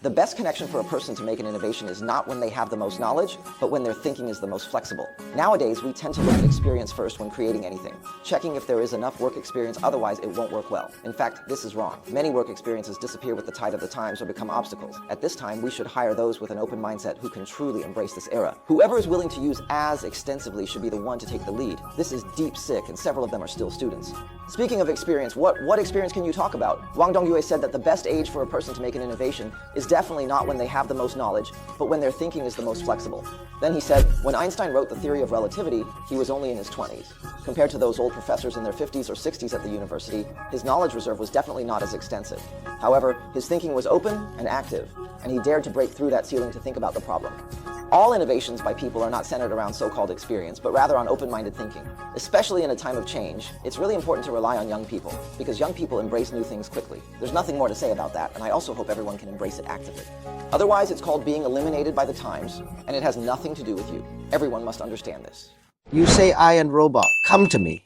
The best connection for a person to make an innovation is not when they have the most knowledge, but when their thinking is the most flexible. Nowadays, we tend to look at experience first when creating anything, checking if there is enough work experience, otherwise it won't work well. In fact, this is wrong. Many work experiences disappear with the tide of the times or become obstacles. At this time, we should hire those with an open mindset who can truly embrace this era. Whoever is willing to use as extensively should be the one to take the lead. This is deep sick, and several of them are still students. Speaking of experience, what experience can you talk about? Wang Dongyue said that the best age for a person to make an innovation is definitely not when they have the most knowledge, but when their thinking is the most flexible. Then he said, when Einstein wrote the theory of relativity, he was only in his 20s. Compared to those old professors in their 50s or 60s at the university, his knowledge reserve was definitely not as extensive. However, his thinking was open and active, and he dared to break through that ceiling to think about the problem. All innovations by people are not centered around so-called experience, but rather on open-minded thinking. Especially in a time of change, it's really important to rely on young people, because young people embrace new things quickly. There's nothing more to say about that, and I also hope everyone can embrace it actively. Otherwise, it's called being eliminated by the times, and it has nothing to do with you. Everyone must understand this. You say I and robot, come to me.